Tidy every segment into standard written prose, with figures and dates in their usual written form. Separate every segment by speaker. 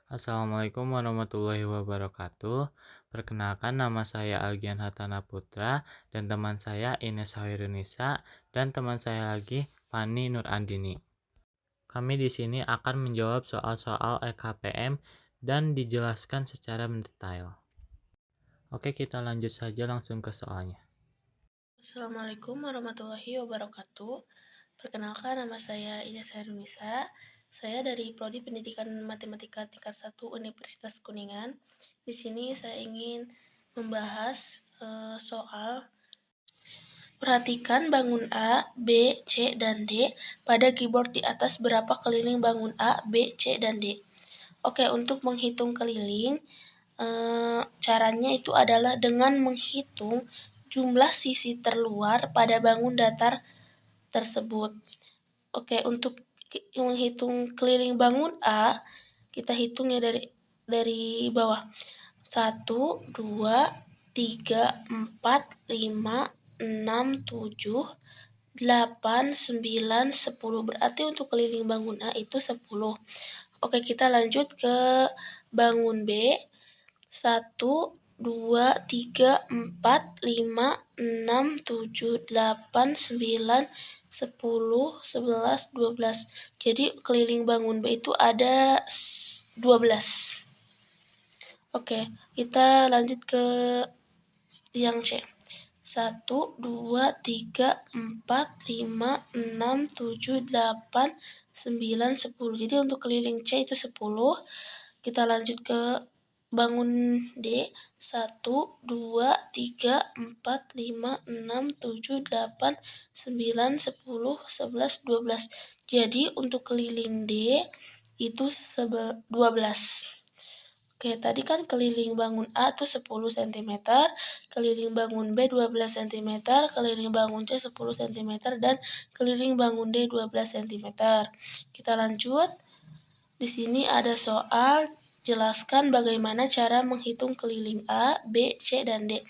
Speaker 1: Assalamualaikum warahmatullahi wabarakatuh. Perkenalkan nama saya Algian Hatana Putra dan teman saya Ines Hawirunisa dan teman saya lagi Fani Nur Andini. Kami di sini akan menjawab soal-soal LKPM dan dijelaskan secara mendetail. Oke, kita lanjut saja langsung ke soalnya.
Speaker 2: Assalamualaikum warahmatullahi wabarakatuh. Perkenalkan nama saya Ines Herunisa. Saya dari Prodi Pendidikan Matematika tingkat 1 Universitas Kuningan. Di sini saya ingin membahas soal perhatikan bangun A, B, C, dan D. Pada keyboard di atas berapa keliling bangun A, B, C, dan D. Oke, untuk menghitung keliling, caranya itu adalah dengan menghitung jumlah sisi terluar pada bangun datar tersebut. Oke, untuk menghitung keliling bangun A, kita hitungnya dari bawah. 1, 2, 3, 4, 5, 6, 7, 8, 9, 10. Berarti untuk keliling bangun A itu 10. Oke, kita lanjut ke bangun B. 1, 2, 3, 4, 5, 6, 7, 8, 9, 10, 11, 12. Jadi keliling bangun B itu ada 12. Oke, kita lanjut ke yang C. 1, 2, 3, 4, 5, 6, 7, 8, 9, 10. Jadi untuk keliling C itu 10. Kita lanjut ke bangun D. 1, 2, 3, 4, 5, 6, 7, 8, 9, 10, 11, 12. Jadi untuk keliling D itu 12. Oke, tadi kan keliling bangun A itu 10 cm, keliling bangun B 12 cm, keliling bangun C 10 cm, dan keliling bangun D 12 cm. Kita lanjut. Di sini ada soal, jelaskan bagaimana cara menghitung keliling A, B, C, dan D.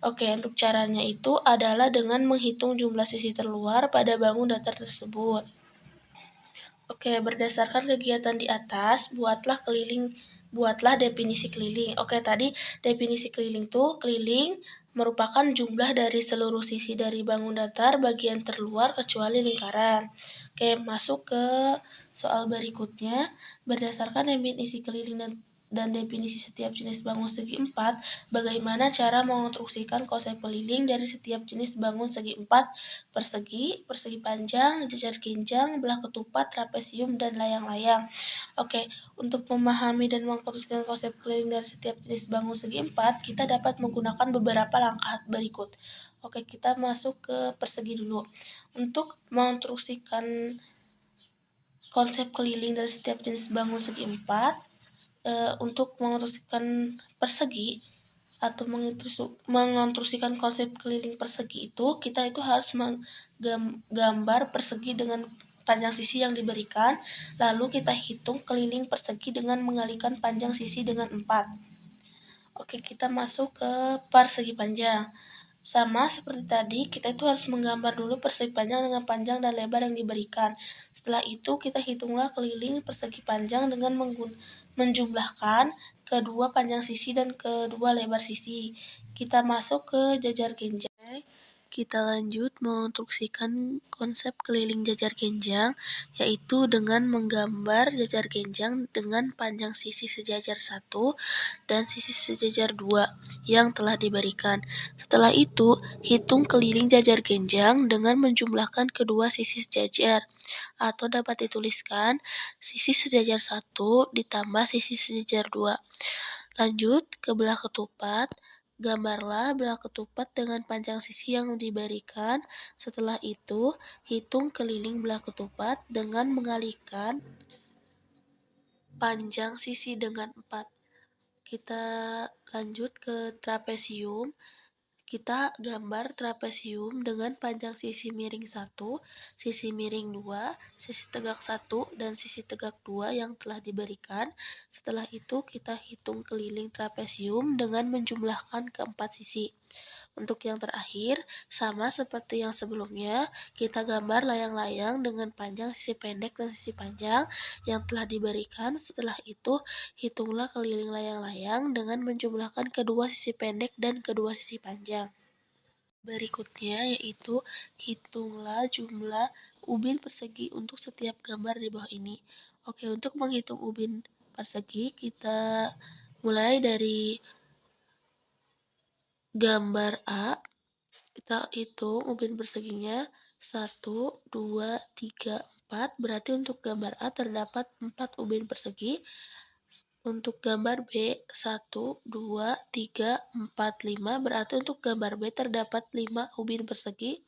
Speaker 2: Oke, untuk caranya itu adalah dengan menghitung jumlah sisi terluar pada bangun datar tersebut. Oke, berdasarkan kegiatan di atas, buatlah definisi keliling. Oke, tadi definisi keliling tuh, keliling merupakan jumlah dari seluruh sisi dari bangun datar bagian terluar kecuali lingkaran. Oke, masuk ke soal berikutnya. Berdasarkan definisi keliling dan definisi setiap jenis bangun segi empat, bagaimana cara mengonstruksikan konsep keliling dari setiap jenis bangun segi empat, persegi, persegi panjang, jajar genjang, belah ketupat, trapesium, dan layang-layang. Oke, untuk memahami dan mengkonstruksikan konsep keliling dari setiap jenis bangun segi empat, kita dapat menggunakan beberapa langkah berikut. Oke, kita masuk ke persegi dulu. Untuk mengonstruksikan konsep keliling dari setiap jenis bangun segi empat, untuk mengonstruksikan persegi atau mengonstruksikan konsep keliling persegi itu, kita itu harus menggambar persegi dengan panjang sisi yang diberikan, lalu kita hitung keliling persegi dengan mengalikan panjang sisi dengan 4. Oke, kita masuk ke persegi panjang. Sama seperti tadi, kita itu harus menggambar dulu persegi panjang dengan panjang dan lebar yang diberikan. Setelah itu, kita hitunglah keliling persegi panjang dengan menjumlahkan kedua panjang sisi dan kedua lebar sisi. Kita masuk ke jajar genjang. Kita lanjut mengonstruksikan konsep keliling jajar genjang, yaitu dengan menggambar jajar genjang dengan panjang sisi sejajar 1 dan sisi sejajar 2 yang telah diberikan. Setelah itu, hitung keliling jajar genjang dengan menjumlahkan kedua sisi sejajar, atau dapat dituliskan sisi sejajar 1 ditambah sisi sejajar 2. Lanjut ke belah ketupat. Gambarlah belah ketupat dengan panjang sisi yang diberikan. Setelah itu, hitung keliling belah ketupat dengan mengalihkan panjang sisi dengan 4. Kita lanjut ke trapesium. Kita gambar trapesium dengan panjang sisi miring 1, sisi miring 2, sisi tegak 1, dan sisi tegak 2 yang telah diberikan. Setelah itu kita hitung keliling trapesium dengan menjumlahkan keempat sisi. Untuk yang terakhir, sama seperti yang sebelumnya, kita gambar layang-layang dengan panjang sisi pendek dan sisi panjang yang telah diberikan. Setelah itu, hitunglah keliling layang-layang dengan menjumlahkan kedua sisi pendek dan kedua sisi panjang. Berikutnya yaitu hitunglah jumlah ubin persegi untuk setiap gambar di bawah ini. Oke, untuk menghitung ubin persegi kita mulai dari gambar A. Kita hitung ubin perseginya 1, 2, 3, 4. Berarti untuk gambar A terdapat 4 ubin persegi. Untuk gambar B 1, 2, 3, 4, 5. Berarti untuk gambar B terdapat 5 ubin persegi.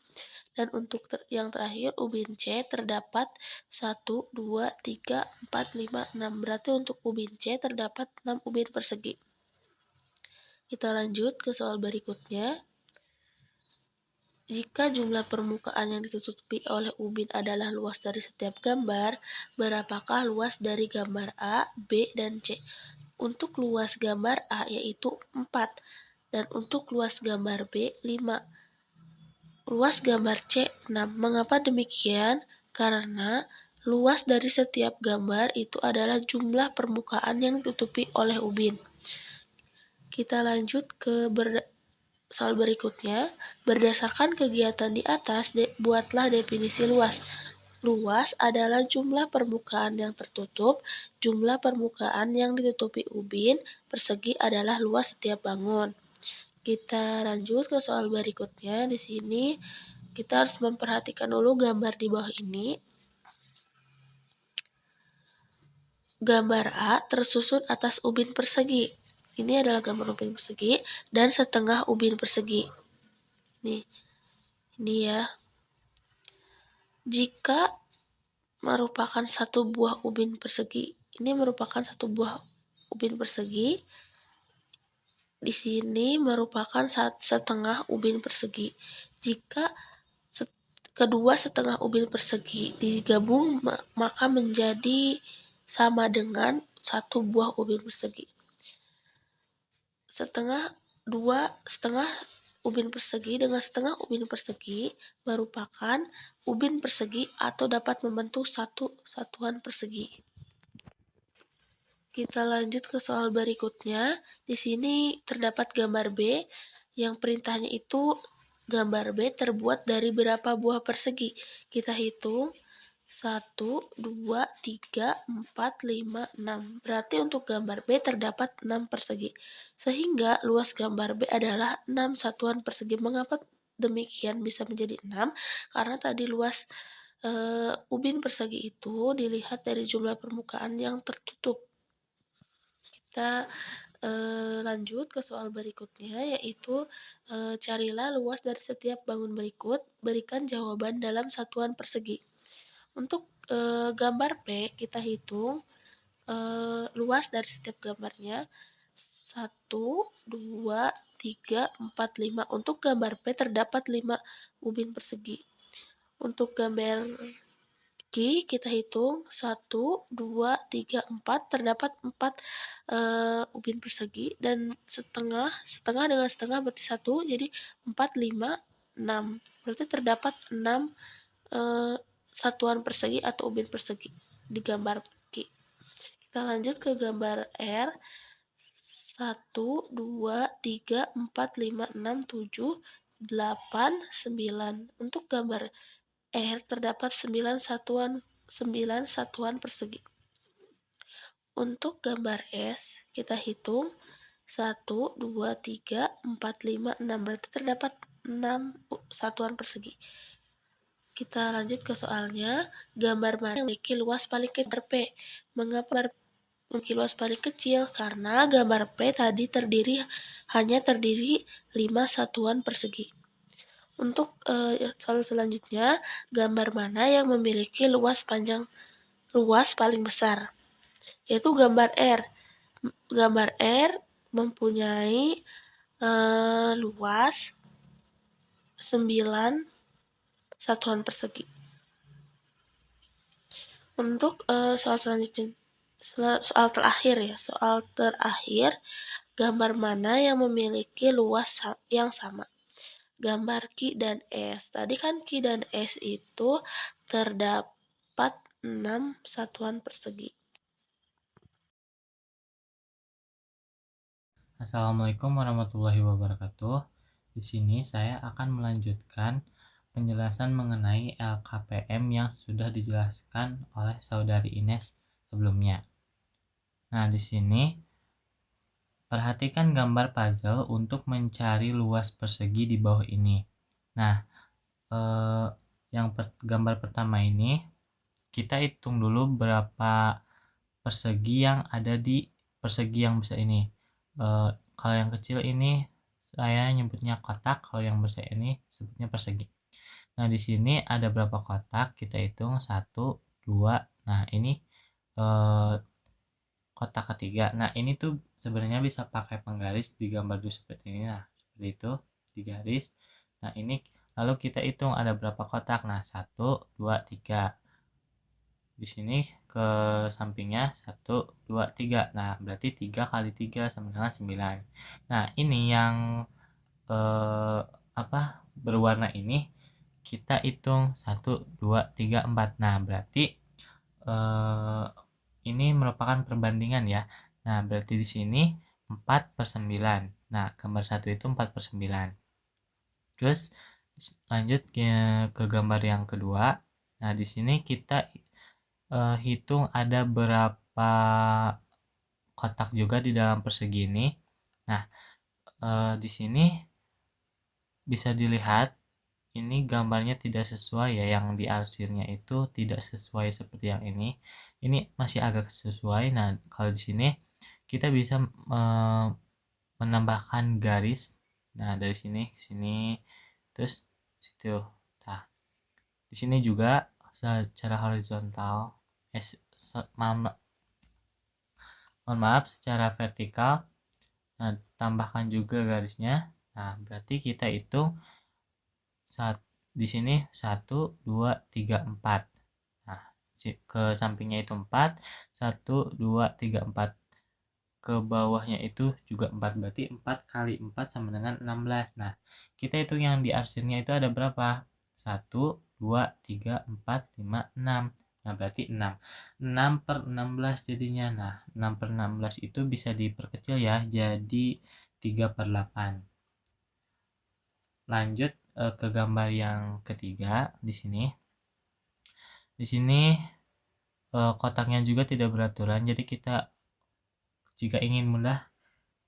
Speaker 2: Dan untuk yang terakhir ubin C terdapat 1, 2, 3, 4, 5, 6. Berarti untuk ubin C terdapat 6 ubin persegi. Kita lanjut ke soal berikutnya. Jika jumlah permukaan yang ditutupi oleh ubin adalah luas dari setiap gambar, berapakah luas dari gambar A, B, dan C? Untuk luas gambar A yaitu 4, dan untuk luas gambar B 5. Luas gambar C 6. Mengapa demikian? Karena luas dari setiap gambar itu adalah jumlah permukaan yang ditutupi oleh ubin. Kita lanjut ke soal berikutnya. Berdasarkan kegiatan di atas, buatlah definisi luas. Luas adalah jumlah permukaan yang tertutup, jumlah permukaan yang ditutupi ubin, persegi adalah luas setiap bangun. Kita lanjut ke soal berikutnya. Di sini kita harus memperhatikan dulu gambar di bawah ini. Gambar A tersusun atas ubin persegi. Ini adalah gambar ubin persegi dan setengah ubin persegi. Ini ya. Jika merupakan satu buah ubin persegi, ini merupakan satu buah ubin persegi. Di sini merupakan setengah ubin persegi. Jika kedua setengah ubin persegi digabung maka menjadi sama dengan satu buah ubin persegi. Setengah ubin persegi dengan setengah ubin persegi merupakan ubin persegi atau dapat membentuk satu satuan persegi. Kita lanjut ke soal berikutnya. Di sini terdapat gambar B yang perintahnya itu gambar B terbuat dari berapa buah persegi. Kita hitung 1, 2, 3, 4, 5, 6. Berarti untuk gambar B terdapat 6 persegi. Sehingga luas gambar B adalah 6 satuan persegi. Mengapa demikian bisa menjadi 6? Karena tadi luas ubin persegi itu dilihat dari jumlah permukaan yang tertutup. Kita lanjut ke soal berikutnya, yaitu carilah luas dari setiap bangun berikut, berikan jawaban dalam satuan persegi. Untuk gambar P kita hitung luas dari setiap gambarnya 1, 2, 3, 4, 5. Untuk gambar P terdapat 5 ubin persegi. Untuk gambar Q kita hitung 1, 2, 3, 4. Terdapat 4 ubin persegi dan setengah dengan setengah berarti 1, jadi 4, 5, 6. Berarti terdapat 6 satuan persegi atau ubin persegi di gambar Q. Kita lanjut ke gambar R. 1, 2, 3, 4, 5, 6, 7, 8, 9. Untuk gambar R terdapat 9 satuan persegi. Untuk gambar S kita hitung 1, 2, 3, 4, 5, 6. Berarti terdapat 6 satuan persegi. Kita lanjut ke soalnya. Gambar mana yang memiliki luas paling kecil? P. Mengapa memiliki luas paling kecil? Karena gambar P tadi hanya terdiri 5 satuan persegi. Untuk soal selanjutnya, gambar mana yang memiliki luas paling besar? Yaitu gambar R. Gambar R mempunyai luas 9 satuan persegi. Untuk soal selanjutnya, soal terakhir, gambar mana yang memiliki luas yang sama? gambar Ki dan S. Tadi kan Ki dan S itu terdapat 6 satuan persegi.
Speaker 1: Assalamualaikum warahmatullahi wabarakatuh. Di sini saya akan melanjutkan penjelasan mengenai LKPM yang sudah dijelaskan oleh saudari Ines sebelumnya. Nah, di sini perhatikan gambar puzzle untuk mencari luas persegi di bawah ini. Nah, gambar pertama ini kita hitung dulu berapa persegi yang ada di persegi yang besar ini. Kalau yang kecil ini saya nyebutnya kotak, kalau yang besar ini sebutnya persegi. Nah, di sini ada berapa kotak? Kita hitung 1, 2. Nah, ini kotak ketiga. Nah, ini tuh sebenarnya bisa pakai penggaris di gambar dulu seperti ini. Nah, seperti itu, digaris. Nah, ini lalu kita hitung ada berapa kotak. Nah, 1, 2, 3. Di sini ke sampingnya 1, 2, 3. Nah, berarti 3 kali 3 sama dengan 9. Nah, ini yang eh, berwarna ini kita hitung 1, 2, 3, 4. Nah, berarti eh, ini merupakan perbandingan ya. Nah, berarti di sini 4/9. Nah, gambar 1 itu 4/9. Terus lanjut ke gambar yang kedua. Nah, di sini kita hitung ada berapa kotak juga di dalam persegi ini. Nah, di sini bisa dilihat ini gambarnya tidak sesuai ya, yang di arsirnya itu tidak sesuai seperti yang ini. Ini masih agak sesuai. Nah, kalau di sini kita bisa menambahkan garis. Nah, dari sini ke sini terus situ. Nah, di sini juga secara horizontal mohon maaf secara vertikal. Nah, tambahkan juga garisnya. Nah, berarti kita hitung di sini 1, 2, 3, 4. Nah, ke sampingnya itu 4, 1, 2, 3, 4. Ke bawahnya itu juga 4, berarti 4 kali 4 sama dengan 16. Nah, kita hitung yang di arsirnya itu ada berapa? 1, 2, 3, 4, 5, 6. Nah, berarti 6. 6/16 jadinya. Nah, 6/16 itu bisa diperkecil ya, jadi 3/8. Lanjut ke gambar yang ketiga di sini. Di sini kotaknya juga tidak beraturan, jadi kita jika ingin mudah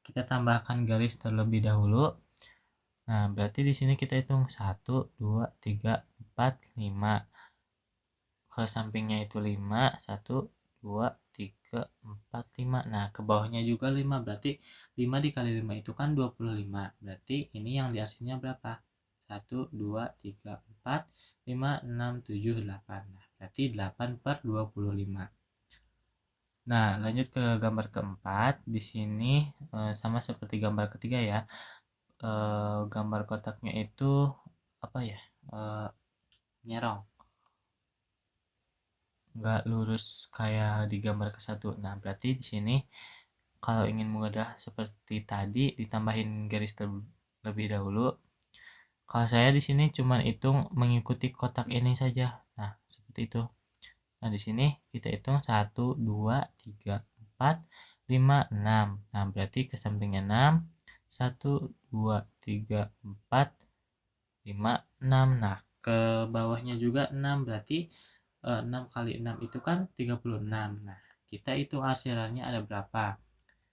Speaker 1: kita tambahkan garis terlebih dahulu. Nah, berarti di sini kita hitung 1, 2, 3, 4, 5. Ke sampingnya itu 5, 1, 2, 3, 4, 5. Nah, ke bawahnya juga 5, berarti 5 dikali 5 itu kan 25. Berarti ini yang di aslinya berapa? 1, 2, 3, 4, 5, 6, 7, 8. Nah, berarti 8/25. Nah, lanjut ke gambar keempat. Di sini sama seperti gambar ketiga ya. Gambar kotaknya itu apa ya? Nyerong, nggak lurus kayak di gambar ke satu. Nah, berarti di sini kalau ingin mudah seperti tadi ditambahin garis terlebih dahulu. Kalau saya di sini cuma hitung mengikuti kotak ini saja. Nah, seperti itu. Nah, di sini kita hitung 1, 2, 3, 4, 5, 6. Nah, berarti ke sampingnya 6. 1, 2, 3, 4, 5, 6. Nah, ke bawahnya juga 6. Berarti 6 kali 6 itu kan 36. Nah, kita hitung arsirannya ada berapa?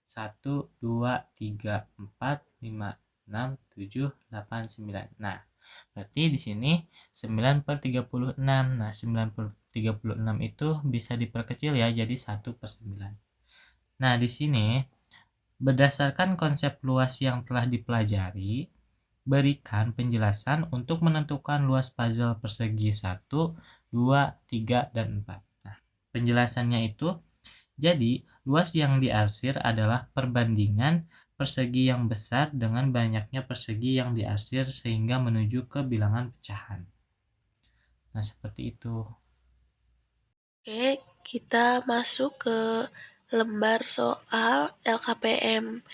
Speaker 1: 1, 2, 3, 4, 5, 6, 7, 8, 9. Nah, berarti di sini 9/36. Nah, 9/36 itu bisa diperkecil ya jadi 1/9. Nah, di sini berdasarkan konsep luas yang telah dipelajari, berikan penjelasan untuk menentukan luas puzzle persegi 1, 2, 3, dan 4. Nah, penjelasannya itu jadi luas yang diarsir adalah perbandingan persegi yang besar dengan banyaknya persegi yang diarsir sehingga menuju ke bilangan pecahan. Nah, seperti itu.
Speaker 2: Oke, kita masuk ke lembar soal LKPM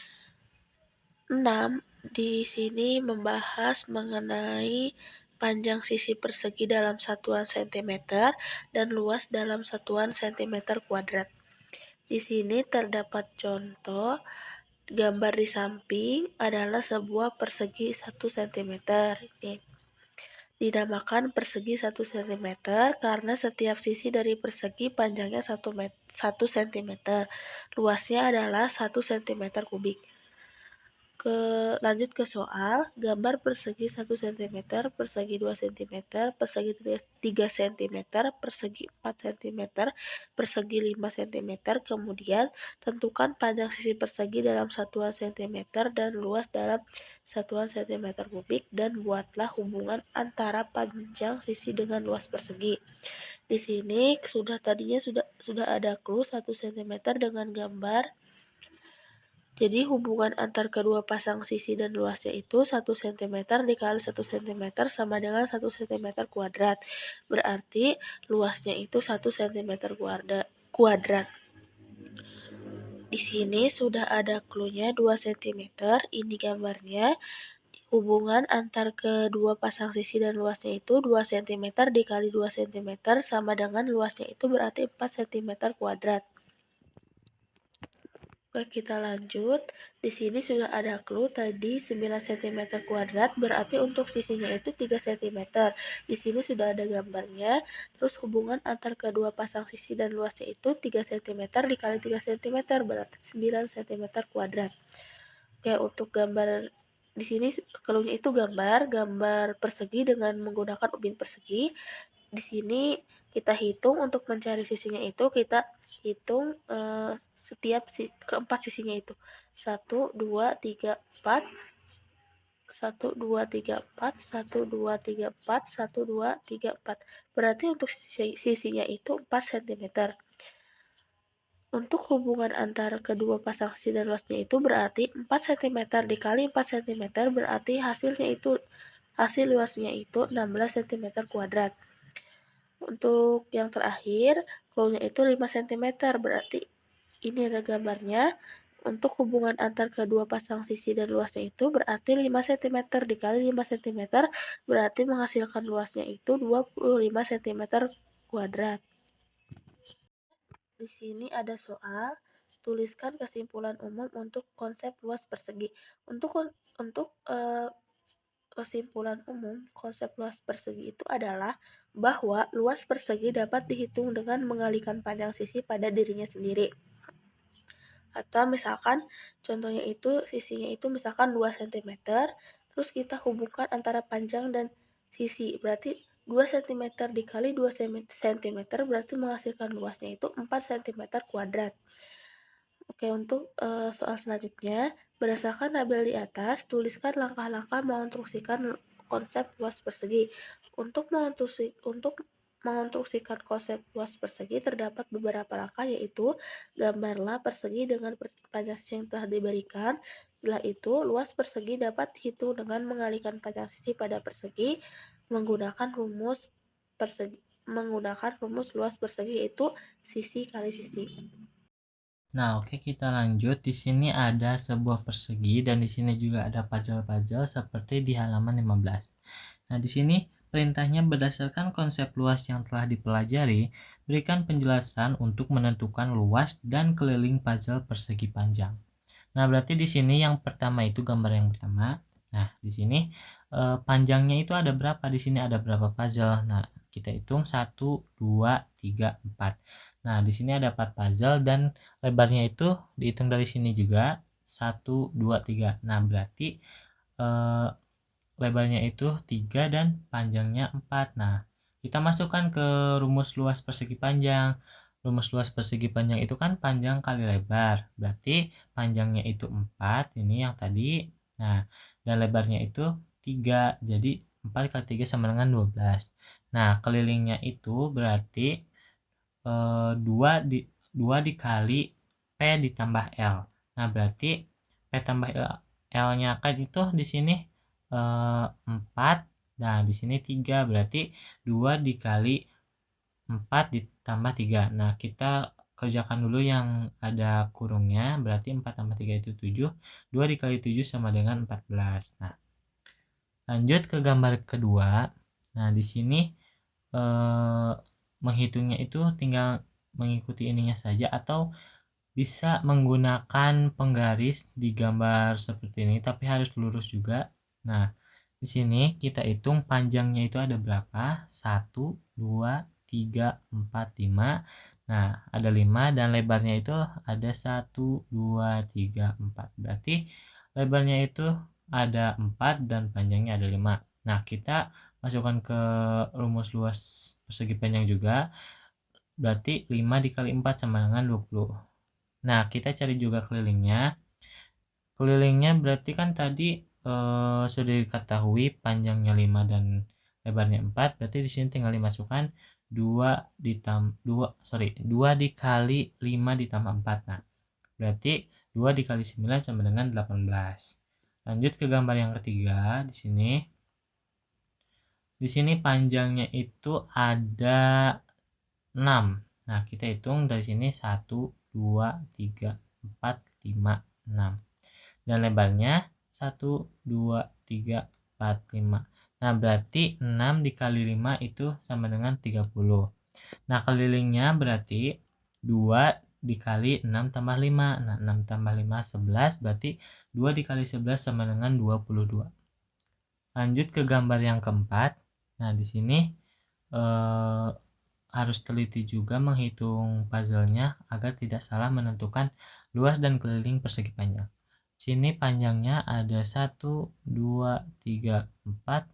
Speaker 2: 6. di sini membahas mengenai panjang sisi persegi dalam satuan sentimeter dan luas dalam satuan sentimeter kuadrat. Di sini terdapat contoh gambar di samping adalah sebuah persegi 1 cm. Ini dinamakan persegi 1 cm karena setiap sisi dari persegi panjangnya 1 cm. Luasnya adalah 1 cm kubik. Lanjut ke soal, gambar persegi 1 cm, persegi 2 cm, persegi 3 cm, persegi 4 cm, persegi 5 cm, kemudian tentukan panjang sisi persegi dalam satuan cm dan luas dalam satuan cm kubik dan buatlah hubungan antara panjang sisi dengan luas persegi. Di sini tadinya sudah ada clue 1 cm dengan gambar. Jadi hubungan antar kedua pasang sisi dan luasnya itu 1 cm dikali 1 cm sama dengan 1 cm kuadrat. Berarti luasnya itu 1 cm kuadrat. Di sini sudah ada clue-nya 2 cm. Ini gambarnya. Hubungan antar kedua pasang sisi dan luasnya itu 2 cm dikali 2 cm sama dengan luasnya itu berarti 4 cm kuadrat. Oke, kita lanjut. Di sini sudah ada clue tadi 9 cm kuadrat, berarti untuk sisinya itu 3 cm. Di sini sudah ada gambarnya. Terus hubungan antar kedua pasang sisi dan luasnya itu 3 cm dikali 3 cm, berarti 9 cm kuadrat. Oke, untuk gambar di sini clue-nya itu gambar persegi dengan menggunakan ubin persegi. Di sini kita hitung untuk mencari sisinya itu kita hitung setiap keempat sisinya itu 1 2 3 4 1 2 3 4 1 2 3 4 1 2 3 4. Berarti untuk sisinya itu 4 cm. Untuk hubungan antara kedua pasang sisi dan luasnya itu berarti 4 cm dikali 4 cm berarti hasil luasnya itu 16 cm kuadrat. Untuk yang terakhir, clue-nya itu 5 cm, berarti ini ada gambarnya. Untuk hubungan antar kedua pasang sisi dan luasnya itu berarti 5 cm dikali 5 cm berarti menghasilkan luasnya itu 25 cm kuadrat. Di sini ada soal, tuliskan kesimpulan umum untuk konsep luas persegi. Untuk kesimpulan umum konsep luas persegi itu adalah bahwa luas persegi dapat dihitung dengan mengalihkan panjang sisi pada dirinya sendiri. Atau misalkan contohnya itu sisinya itu misalkan 2 cm, terus kita hubungkan antara panjang dan sisi. Berarti 2 cm dikali 2 cm berarti menghasilkan luasnya itu 4 cm kuadrat. Oke, untuk soal selanjutnya, berdasarkan tabel di atas, tuliskan langkah-langkah mengonstruksikan konsep luas persegi. Untuk mengonstruksikan konsep luas persegi terdapat beberapa langkah, yaitu gambarlah persegi dengan panjang sisi yang telah diberikan. Setelah itu, luas persegi dapat dihitung dengan mengalihkan panjang sisi pada persegi menggunakan rumus luas persegi, yaitu sisi kali sisi.
Speaker 1: Nah, oke, kita lanjut. Di sini ada sebuah persegi dan di sini juga ada puzzle-puzzle seperti di halaman 15. Nah, di sini perintahnya berdasarkan konsep luas yang telah dipelajari, berikan penjelasan untuk menentukan luas dan keliling puzzle persegi panjang. Nah, berarti di sini yang pertama itu gambar yang pertama. Nah, di sini panjangnya itu ada berapa? Di sini ada berapa puzzle? Nah, kita hitung 1 2 3 4. Nah, di sini ada 4 puzzle dan lebarnya itu dihitung dari sini juga 1 2 3. Nah, berarti lebarnya itu 3 dan panjangnya 4. Nah, kita masukkan ke rumus luas persegi panjang. Rumus luas persegi panjang itu kan panjang kali lebar. Berarti panjangnya itu 4, ini yang tadi. Nah, dan lebarnya itu 3. Jadi 4 kali 3 sama dengan 12. Nah, kelilingnya itu berarti 2 dikali P ditambah L. Nah, berarti P tambah L-nya kan itu di sini 4. Nah, di sini 3, berarti 2 dikali 4 ditambah 3. Nah, kita kerjakan dulu yang ada kurungnya, berarti 4 tambah 3 itu 7, 2 dikali 7 sama dengan 14. Nah, lanjut ke gambar kedua. Nah, di sini eh, menghitungnya itu tinggal mengikuti ininya saja atau bisa menggunakan penggaris di gambar seperti ini, tapi harus lurus juga. Nah, di sini kita hitung panjangnya itu ada berapa? 1, 2, 3, 4, 5. Nah, ada 5 dan lebarnya itu ada 1, 2, 3, 4. Berarti lebarnya itu ada 4 dan panjangnya ada 5. Nah, kita masukkan ke rumus luas persegi panjang juga. Berarti 5 dikali 4 sama dengan 20. Nah, kita cari juga kelilingnya. Kelilingnya berarti kan tadi sudah diketahui panjangnya 5 dan lebarnya 4, berarti di sini tinggal dimasukkan 2 dikali 5 ditambah 4. Nah, berarti 2 dikali 9 sama dengan 18. Lanjut ke gambar yang ketiga di sini. Di sini panjangnya itu ada 6. Nah, kita hitung dari sini 1, 2, 3, 4, 5, 6. Dan lebarnya 1, 2, 3, 4, 5. Nah, berarti 6 dikali 5 itu sama dengan 30. Nah, kelilingnya berarti 2 dikali 6 tambah 5. Nah, 6 tambah 5, 11. Berarti 2 dikali 11 sama dengan 22. Lanjut ke gambar yang keempat. Nah, di sini eh, harus teliti juga menghitung puzzle-nya agar tidak salah menentukan luas dan keliling persegi panjang. Sini panjangnya ada 1, 2, 3, 4,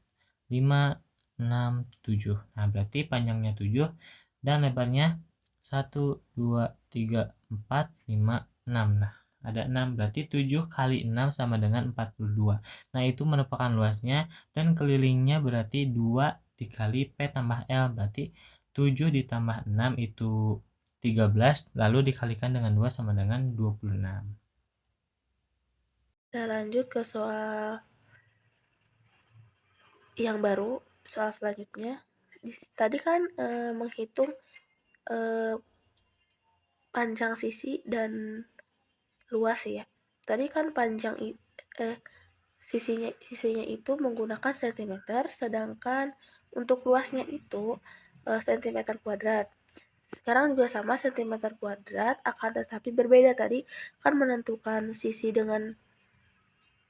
Speaker 1: 5, 6, 7. Nah, berarti panjangnya 7 dan lebarnya 1, 2, 3, 4, 5, 6. Nah, ada 6, berarti 7 kali 6 sama dengan 42. Nah, itu merupakan luasnya dan kelilingnya berarti 2 dikali P tambah L, berarti 7 ditambah 6 itu 13, lalu dikalikan dengan 2 sama dengan 26.
Speaker 2: Kita lanjut ke soal yang baru, soal selanjutnya. Tadi kan menghitung panjang sisi dan luas ya. Tadi kan sisinya itu menggunakan cm, sedangkan untuk luasnya itu cm kuadrat. Sekarang juga sama cm kuadrat, akan tetapi berbeda. Tadi kan menentukan sisi dengan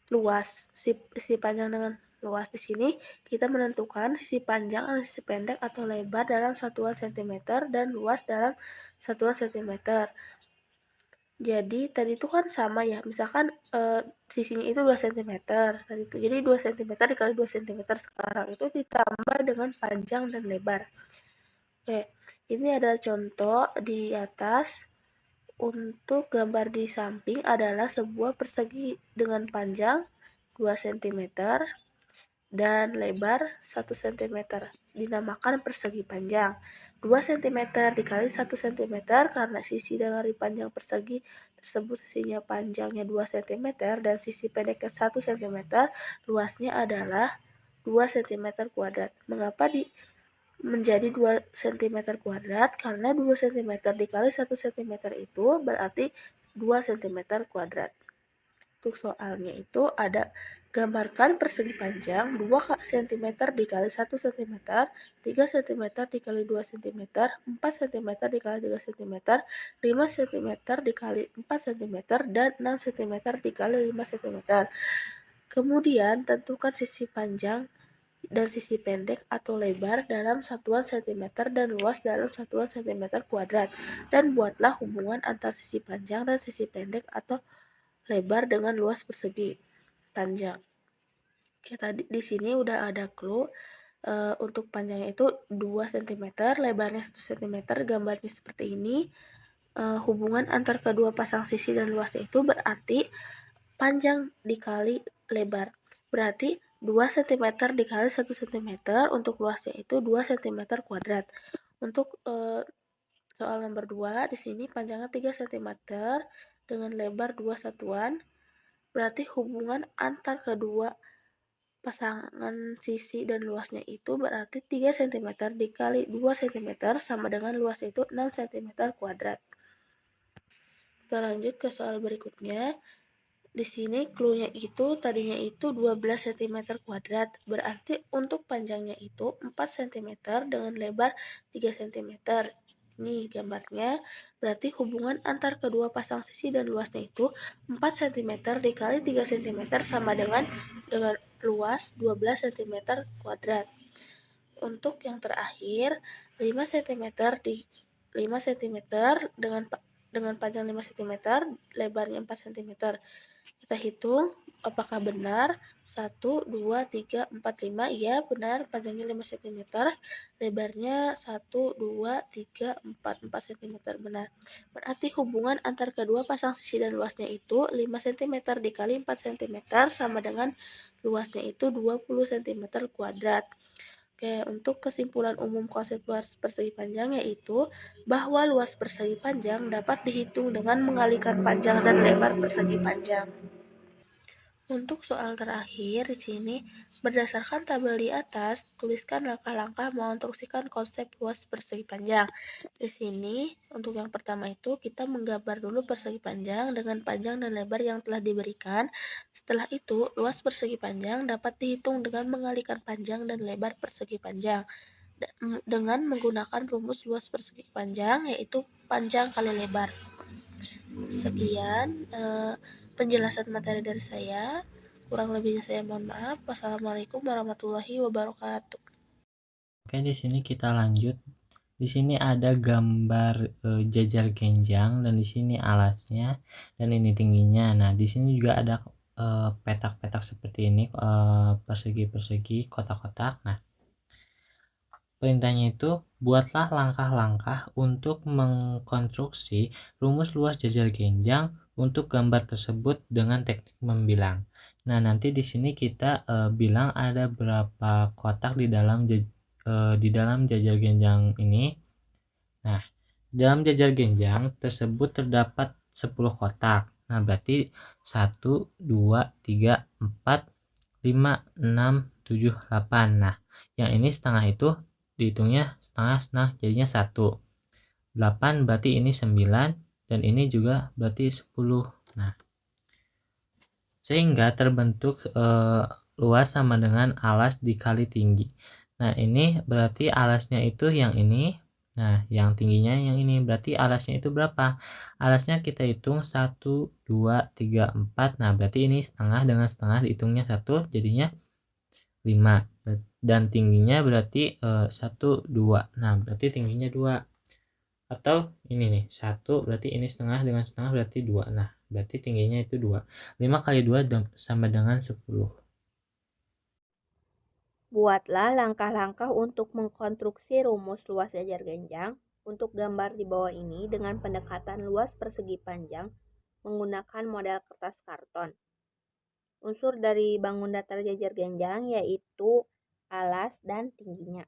Speaker 2: luas, sisi panjang dengan luas. Di sini kita menentukan sisi panjang atau sisi pendek atau lebar dalam satuan cm dan luas dalam satuan cm. Jadi tadi itu kan sama ya, misalkan sisinya itu 2 cm tadi itu. Jadi 2 cm dikali 2 cm sekarang itu ditambah dengan panjang dan lebar. Oke, ini ada contoh di atas. Untuk gambar di samping adalah sebuah persegi dengan panjang 2 cm dan lebar 1 cm. Dinamakan persegi panjang. 2 cm dikali 1 cm karena sisi dari panjang persegi tersebut sisinya panjangnya 2 cm dan sisi pendeknya 1 cm, luasnya adalah 2 cm kuadrat. Mengapa menjadi 2 cm kuadrat? Karena 2 cm dikali 1 cm itu berarti 2 cm kuadrat. Untuk soalnya itu ada gambarkan persegi panjang 2 cm dikali 1 cm, 3 cm dikali 2 cm, 4 cm dikali 3 cm, 5 cm dikali 4 cm, dan 6 cm dikali 5 cm. Kemudian tentukan sisi panjang dan sisi pendek atau lebar dalam satuan cm dan luas dalam satuan cm kuadrat, dan buatlah hubungan antar sisi panjang dan sisi pendek atau lebar dengan luas persegi panjang. Oke, tadi di sini udah ada clue. Untuk panjangnya itu 2 cm, lebarnya 1 cm, gambarnya seperti ini. Hubungan antar kedua pasang sisi dan luasnya itu berarti panjang dikali lebar. Berarti 2 cm dikali 1 cm, untuk luasnya itu 2 cm kuadrat. Untuk soal nomor 2, di sini panjangnya 3 cm dengan lebar 2 satuan. Berarti hubungan antar kedua pasangan sisi dan luasnya itu berarti 3 cm dikali 2 cm sama dengan luasnya itu 6 cm kuadrat. Kita lanjut ke soal berikutnya. Di sini clue-nya itu tadinya itu 12 cm kuadrat, berarti untuk panjangnya itu 4 cm dengan lebar 3 cm. Ini gambarnya, berarti hubungan antar kedua pasang sisi dan luasnya itu 4 cm dikali 3 cm sama dengan luas 12 cm kuadrat. Untuk yang terakhir, 5 cm di 5 cm dengan panjang 5 cm, lebarnya 4 cm. Kita hitung apakah benar. 1, 2, 3, 4, 5. Iya, benar. Panjangnya 5 cm. Lebarnya 1, 2, 3, 4 cm. Benar. Berarti hubungan antar kedua pasang sisi dan luasnya itu 5 cm dikali 4 cm sama dengan luasnya itu 20 cm kuadrat. Oke, untuk kesimpulan umum konsep luas persegi panjang yaitu bahwa luas persegi panjang dapat dihitung dengan mengalihkan panjang dan lebar persegi panjang. Untuk soal terakhir di sini, berdasarkan tabel di atas, tuliskan langkah-langkah mengonstruksikan konsep luas persegi panjang. Di sini, untuk yang pertama itu kita menggambar dulu persegi panjang dengan panjang dan lebar yang telah diberikan. Setelah itu, luas persegi panjang dapat dihitung dengan mengalihkan panjang dan lebar persegi panjang dengan menggunakan rumus luas persegi panjang yaitu panjang kali lebar. Sekian penjelasan materi dari saya. Kurang lebihnya saya mohon maaf. Wassalamualaikum warahmatullahi wabarakatuh.
Speaker 1: Oke, di sini kita lanjut. Di sini ada gambar jajar genjang dan di sini alasnya dan ini tingginya. Nah, di sini juga ada petak-petak seperti ini, persegi-persegi, kotak-kotak. Nah, perintahnya itu buatlah langkah-langkah untuk mengkonstruksi rumus luas jajar genjang untuk gambar tersebut dengan teknik membilang. Nah, nanti di sini kita bilang ada berapa kotak di dalam jajar genjang ini. Nah, dalam jajar genjang tersebut terdapat 10 kotak. Nah, berarti 1, 2, 3, 4, 5, 6, 7, 8. Nah, yang ini setengah itu dihitungnya setengah, jadinya 1. 8 berarti ini 9 dan ini juga berarti 10. Nah, sehingga terbentuk luas sama dengan alas dikali tinggi. Nah, ini berarti alasnya itu yang ini. Nah, yang tingginya yang ini. Berarti alasnya itu berapa? Alasnya kita hitung 1, 2, 3, 4. Nah, berarti ini setengah dengan setengah dihitungnya 1 jadinya 5. Dan tingginya berarti 1, 2. Nah, berarti tingginya 2. Atau ini nih, 1 berarti ini setengah dengan setengah berarti 2. Nah, berarti tingginya itu 2. 5 kali 2 sama dengan 10.
Speaker 3: Buatlah langkah-langkah untuk mengkonstruksi rumus luas jajar genjang untuk gambar di bawah ini dengan pendekatan luas persegi panjang menggunakan model kertas karton. Unsur dari bangun datar jajar genjang yaitu alas dan tingginya.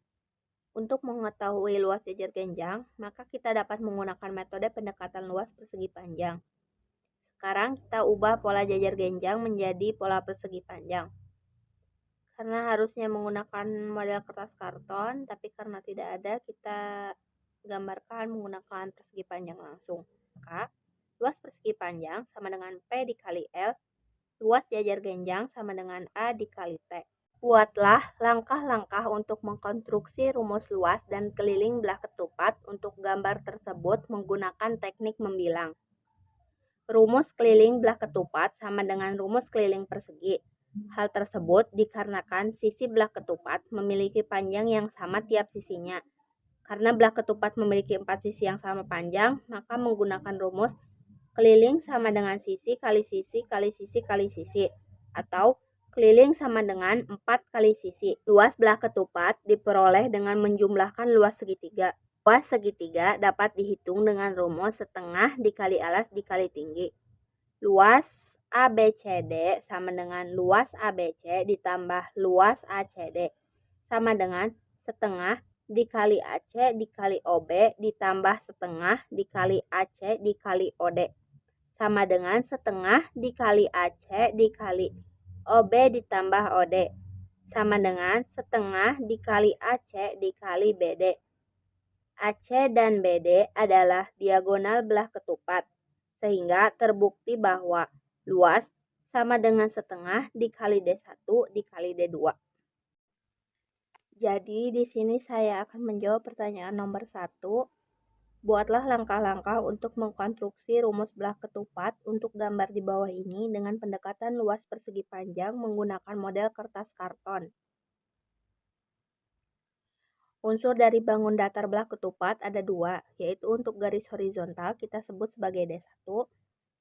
Speaker 3: Untuk mengetahui luas jajar genjang, maka kita dapat menggunakan metode pendekatan luas persegi panjang. Sekarang kita ubah pola jajar genjang menjadi pola persegi panjang. Karena harusnya menggunakan model kertas karton, tapi karena tidak ada, kita gambarkan menggunakan persegi panjang langsung. Maka, luas persegi panjang sama dengan P dikali L, luas jajar genjang sama dengan A dikali T. Buatlah langkah-langkah untuk mengkonstruksi rumus luas dan keliling belah ketupat untuk gambar tersebut menggunakan teknik membilang. Rumus keliling belah ketupat sama dengan rumus keliling persegi. Hal tersebut dikarenakan sisi belah ketupat memiliki panjang yang sama tiap sisinya. Karena belah ketupat memiliki 4 sisi yang sama panjang, maka menggunakan rumus keliling sama dengan sisi kali sisi kali sisi kali sisi, atau keliling sama dengan 4 kali sisi. Luas belah ketupat diperoleh dengan menjumlahkan luas segitiga. Luas segitiga dapat dihitung dengan rumus setengah dikali alas dikali tinggi. Luas ABCD sama dengan luas ABC ditambah luas ACD sama dengan setengah dikali AC dikali OB ditambah setengah dikali AC dikali OD sama dengan setengah dikali AC dikali OB ditambah OD sama dengan setengah dikali AC dikali BD. AC dan BD adalah diagonal belah ketupat. Sehingga terbukti bahwa luas sama dengan setengah dikali D1 dikali D2. Jadi di sini saya akan menjawab pertanyaan nomor 1. Buatlah langkah-langkah untuk mengkonstruksi rumus belah ketupat untuk gambar di bawah ini dengan pendekatan luas persegi panjang menggunakan model kertas karton. Unsur dari bangun datar belah ketupat ada 2, yaitu untuk garis horizontal kita sebut sebagai D1,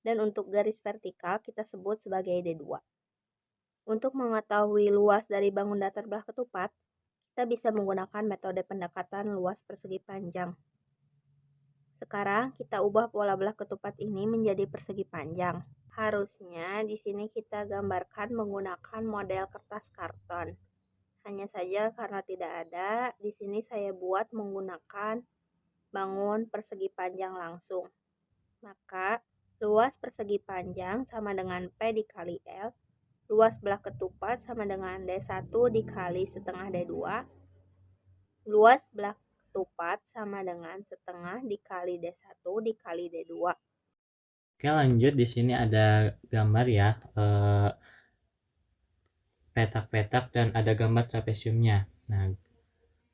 Speaker 3: dan untuk garis vertikal kita sebut sebagai D2. Untuk mengetahui luas dari bangun datar belah ketupat, kita bisa menggunakan metode pendekatan luas persegi panjang. Sekarang kita ubah pola belah ketupat ini menjadi persegi panjang. Harusnya di sini kita gambarkan menggunakan model kertas karton. Hanya saja karena tidak ada, di sini saya buat menggunakan bangun persegi panjang langsung. Maka luas persegi panjang sama dengan P dikali L, luas belah ketupat sama dengan D1 dikali setengah D2, luas belah ketupat sama dengan setengah dikali D1 dikali D2.
Speaker 1: Oke, lanjut. Di sini ada gambar ya, petak-petak dan ada gambar trapesiumnya. Nah,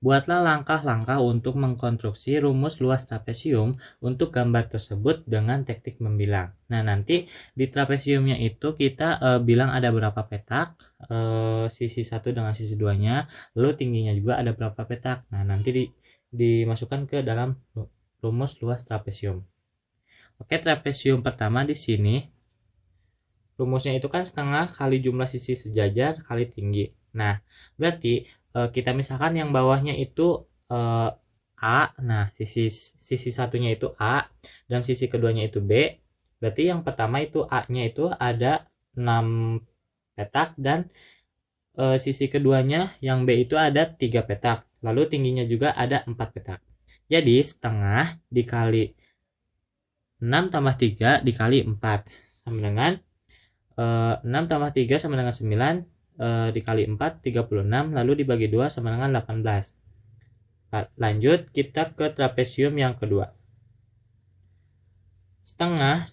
Speaker 1: buatlah langkah-langkah untuk mengkonstruksi rumus luas trapesium untuk gambar tersebut dengan teknik membilang. Nah, nanti di trapesiumnya itu kita bilang ada berapa petak, sisi 1 dengan sisi 2-nya, lalu tingginya juga ada berapa petak. Nah, nanti dimasukkan ke dalam rumus luas trapesium. Oke, trapesium pertama di sini rumusnya itu kan setengah kali jumlah sisi sejajar kali tinggi. Nah, berarti kita misalkan yang bawahnya itu A. Nah, sisi satunya itu A dan sisi keduanya itu B. Berarti yang pertama itu A-nya itu ada 6 petak dan sisi keduanya yang B itu ada 3 petak. Lalu tingginya juga ada 4 petak. Jadi setengah dikali 6 tambah 3 dikali 4 sama dengan 6 tambah 3 sama dengan 9, dikali 4 36, lalu dibagi 2 sama dengan 18. Lanjut kita ke trapesium yang kedua. Setengah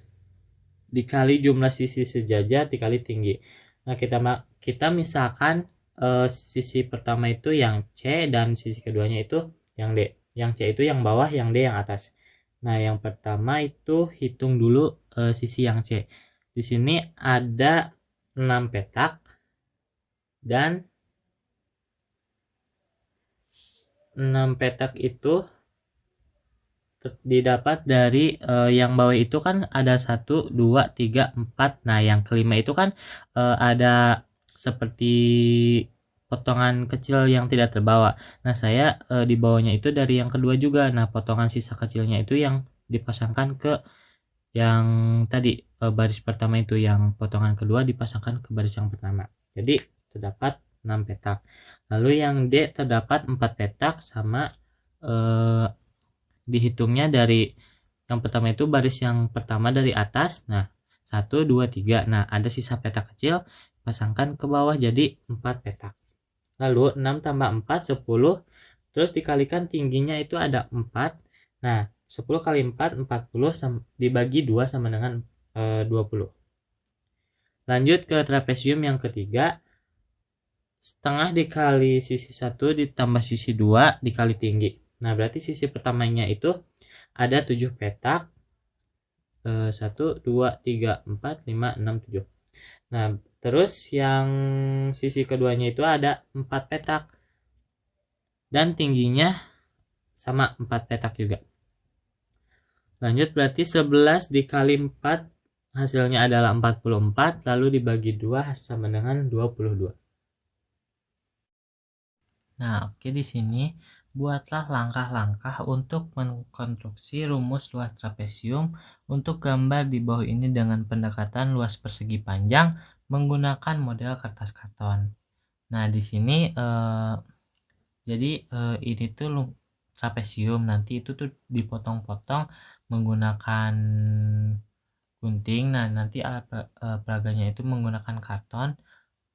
Speaker 1: dikali jumlah sisi sejajar dikali tinggi. Nah, kita misalkan sisi pertama itu yang C dan sisi keduanya itu yang D. Yang C itu yang bawah, yang D yang atas. Nah, yang pertama itu hitung dulu sisi yang C. Di sini ada 6 petak dan 6 petak itu didapat dari yang bawah itu kan ada 1, 2, 3, 4. Nah, yang kelima itu kan ada seperti potongan kecil yang tidak terbawa. Nah, saya di bawahnya itu dari yang kedua juga. Nah, potongan sisa kecilnya itu yang dipasangkan ke yang tadi baris pertama itu, yang potongan kedua dipasangkan ke baris yang pertama. Jadi terdapat 6 petak. Lalu yang D terdapat 4 petak sama dihitungnya dari yang pertama itu baris yang pertama dari atas. Nah, 1, 2, 3. Nah, ada sisa petak kecil, pasangkan ke bawah jadi 4 petak. Lalu 6 tambah 4 10, terus dikalikan tingginya itu ada 4. Nah, 10 kali 4 40 dibagi 2 sama dengan 20. Lanjut ke trapesium yang ketiga. Setengah dikali sisi 1 ditambah sisi 2 dikali tinggi. Nah, berarti sisi pertamanya itu ada 7 petak. 1, 2, 3, 4, 5, 6, 7. Nah, terus yang sisi keduanya itu ada 4 petak. Dan tingginya sama 4 petak juga. Lanjut, berarti 11 dikali 4 hasilnya adalah 44, lalu dibagi 2 sama dengan 22. Nah, oke, di sini buatlah langkah-langkah untuk mengkonstruksi rumus luas trapesium untuk gambar di bawah ini dengan pendekatan luas persegi panjang menggunakan model kertas karton. Nah, di sini jadi ini tuh trapesium, nanti itu tuh dipotong-potong menggunakan gunting. Nah, nanti alat peraganya itu menggunakan karton,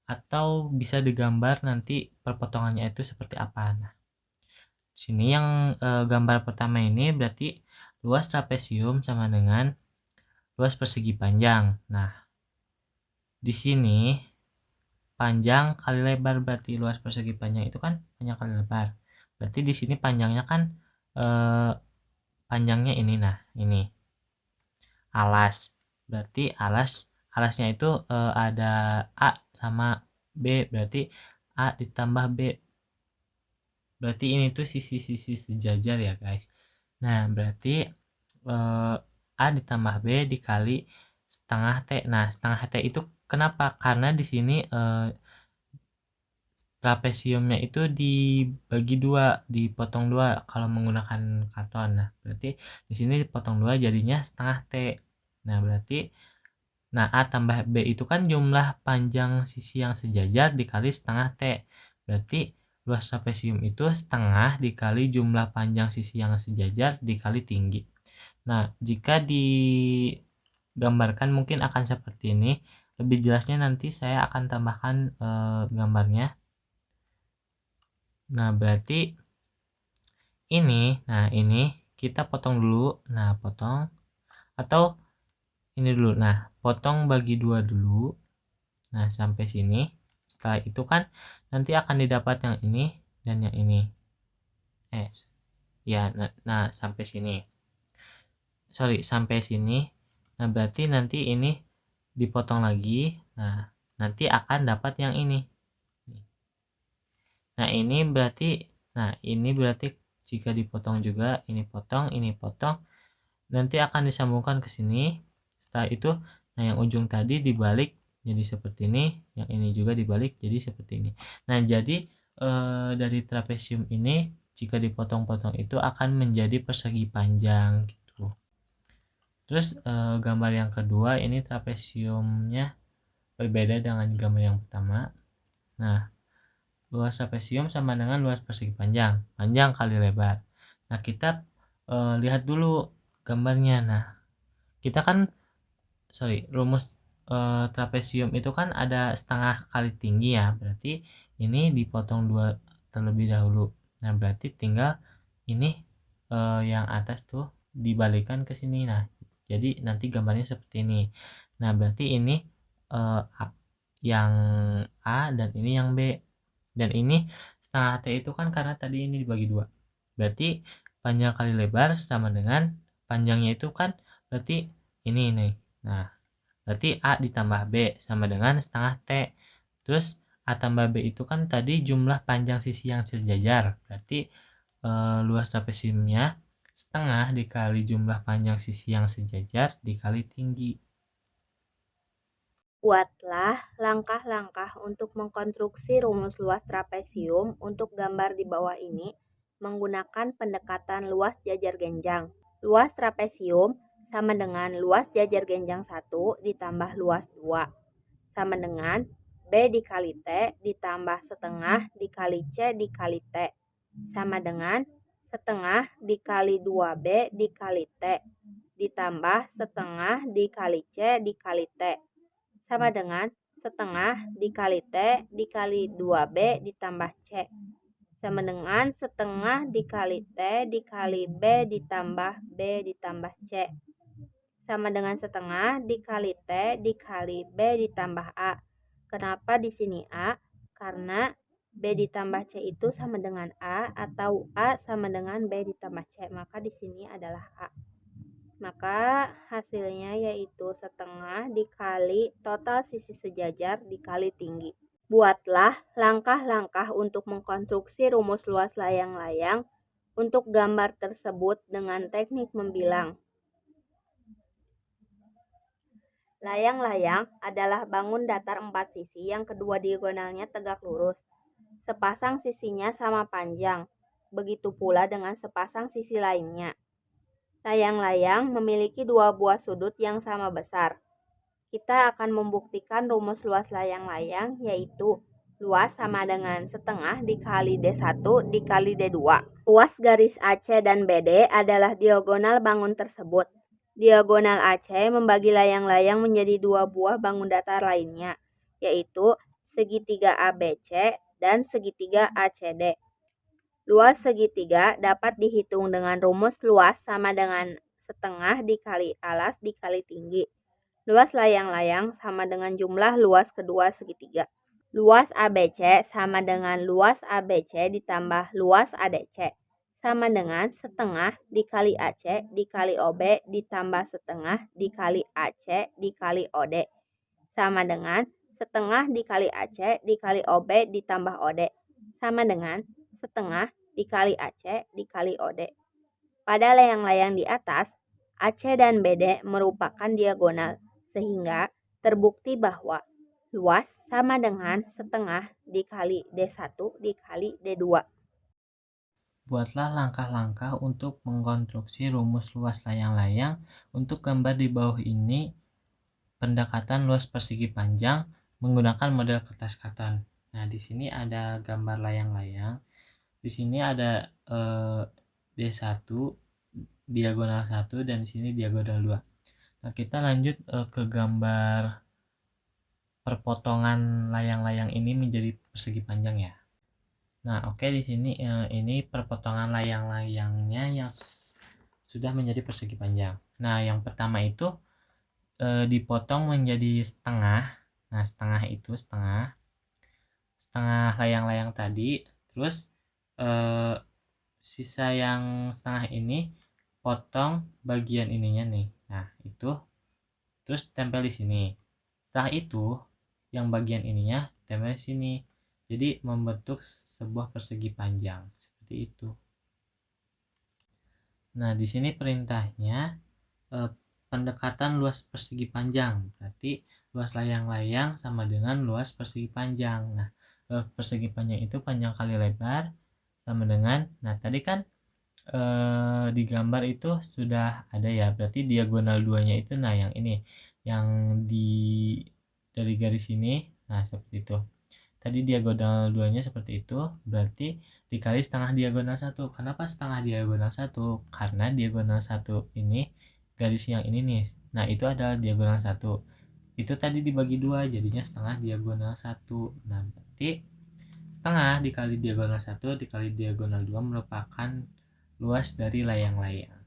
Speaker 1: atau bisa digambar nanti perpotongannya itu seperti apa. Nah, sini yang gambar pertama ini berarti luas trapesium sama dengan luas persegi panjang. Nah, di sini panjang kali lebar, berarti luas persegi panjang itu kan panjang kali lebar. Berarti di sini panjangnya kan panjangnya ini. Nah, ini alas. Berarti alasnya itu ada A sama B, berarti A ditambah B. Berarti ini tuh sisi-sisi sejajar ya, guys. Nah, berarti A ditambah B dikali setengah T. Nah, setengah T itu kenapa? Karena di sini trapesiumnya itu dibagi dua, dipotong dua kalau menggunakan karton. Nah, berarti di sini dipotong dua jadinya setengah T. Nah, berarti A tambah B itu kan jumlah panjang sisi yang sejajar dikali setengah T. Berarti luas trapesium itu setengah dikali jumlah panjang sisi yang sejajar dikali tinggi. Nah, jika digambarkan mungkin akan seperti ini. Lebih jelasnya nanti saya akan tambahkan gambarnya. Nah, berarti ini, ini kita potong dulu. Nah, potong atau ini dulu. Nah, potong bagi 2 dulu. Nah, sampai sini. Setelah itu kan nanti akan didapat yang ini dan yang ini. Ya, nah sampai sini. Sampai sini. Nah, berarti nanti ini dipotong lagi. Nah, nanti akan dapat yang ini. Nah, ini berarti jika dipotong juga, ini potong, nanti akan disambungkan ke sini. Setelah itu, yang ujung tadi dibalik jadi seperti ini, yang ini juga dibalik jadi seperti ini. Nah, jadi dari trapesium ini jika dipotong-potong itu akan menjadi persegi panjang gitu. Terus gambar yang kedua ini trapesiumnya berbeda dengan gambar yang pertama. Nah, luas trapesium sama dengan luas persegi panjang kali lebar. Nah, kita lihat dulu gambarnya. Nah, kita kan rumus trapesium itu kan ada setengah kali tinggi ya, berarti ini dipotong 2 terlebih dahulu. Nah, berarti tinggal ini yang atas tuh dibalikan ke sini. Nah, jadi nanti gambarnya seperti ini. Nah, berarti ini yang A dan ini yang B. Dan ini setengah T itu kan karena tadi ini dibagi 2. Berarti panjang kali lebar sama dengan panjangnya itu kan berarti ini nih. Nah, berarti A ditambah B sama dengan setengah T. Terus A tambah B itu kan tadi jumlah panjang sisi yang sejajar. Berarti luas trapesiumnya setengah dikali jumlah panjang sisi yang sejajar dikali tinggi.
Speaker 3: Buatlah langkah-langkah untuk mengkonstruksi rumus luas trapesium untuk gambar di bawah ini menggunakan pendekatan luas jajar genjang. Luas trapesium sama dengan luas jajar genjang 1 ditambah luas 2 sama dengan B dikali T ditambah setengah dikali C dikali T sama dengan setengah dikali 2B dikali T ditambah setengah dikali C dikali T sama dengan setengah dikali T dikali 2B ditambah C sama dengan setengah dikali T dikali B ditambah B ditambah C sama dengan setengah dikali T dikali B ditambah A. Kenapa di sini A? Karena B ditambah C itu sama dengan A atau A sama dengan B ditambah C, maka di sini adalah A. Maka hasilnya yaitu setengah dikali total sisi sejajar dikali tinggi. Buatlah langkah-langkah untuk mengkonstruksi rumus luas layang-layang untuk gambar tersebut dengan teknik membilang. Layang-layang adalah bangun datar 4 sisi yang kedua diagonalnya tegak lurus. Sepasang sisinya sama panjang, begitu pula dengan sepasang sisi lainnya. Layang-layang memiliki 2 buah sudut yang sama besar. Kita akan membuktikan rumus luas layang-layang yaitu luas sama dengan setengah dikali D1 dikali D2. Luas garis AC dan BD adalah diagonal bangun tersebut. Diagonal AC membagi layang-layang menjadi 2 buah bangun datar lainnya, yaitu segitiga ABC dan segitiga ACD. Luas segitiga dapat dihitung dengan rumus luas sama dengan setengah dikali alas dikali tinggi. Luas layang-layang sama dengan jumlah luas kedua segitiga. Luas ABC sama dengan luas ABC ditambah luas ADC sama dengan setengah dikali AC dikali OB ditambah setengah dikali AC dikali OD sama dengan setengah dikali AC dikali OB ditambah OD sama dengan setengah dikali AC dikali OD. Pada layang-layang di atas, AC dan BD merupakan diagonal, sehingga terbukti bahwa luas sama dengan setengah dikali D1 dikali D2.
Speaker 1: Buatlah langkah-langkah untuk mengkonstruksi rumus luas layang-layang. Untuk gambar di bawah ini pendekatan luas persegi panjang menggunakan model kertas karton. Nah, di sini ada gambar layang-layang. Di sini ada D1 diagonal 1 dan di sini diagonal 2. Nah, kita lanjut ke gambar perpotongan layang-layang ini menjadi persegi panjang ya. Nah, oke, di sini ini perpotongan layang-layangnya yang sudah menjadi persegi panjang. Nah, yang pertama itu dipotong menjadi setengah. Nah, setengah itu setengah layang-layang tadi. Terus sisa yang setengah ini potong bagian ininya nih. Nah, itu terus tempel di sini. Setelah itu yang bagian ininya tempel di sini. Jadi membentuk sebuah persegi panjang seperti itu. Nah, di sini perintahnya pendekatan luas persegi panjang. Berarti luas layang-layang sama dengan luas persegi panjang. Nah, persegi panjang itu panjang kali lebar sama dengan, nah tadi kan di gambar itu sudah ada ya, berarti diagonal 2-nya itu, nah yang ini yang dari garis ini, nah seperti itu. Tadi diagonal 2-nya seperti itu, berarti dikali setengah diagonal 1. Kenapa setengah diagonal 1? Karena diagonal 1 ini garis yang ini nih. Nah, itu adalah diagonal 1. Itu tadi dibagi 2 jadinya setengah diagonal 1. Nah, berarti setengah dikali diagonal 1 dikali diagonal 2 merupakan luas dari layang-layang.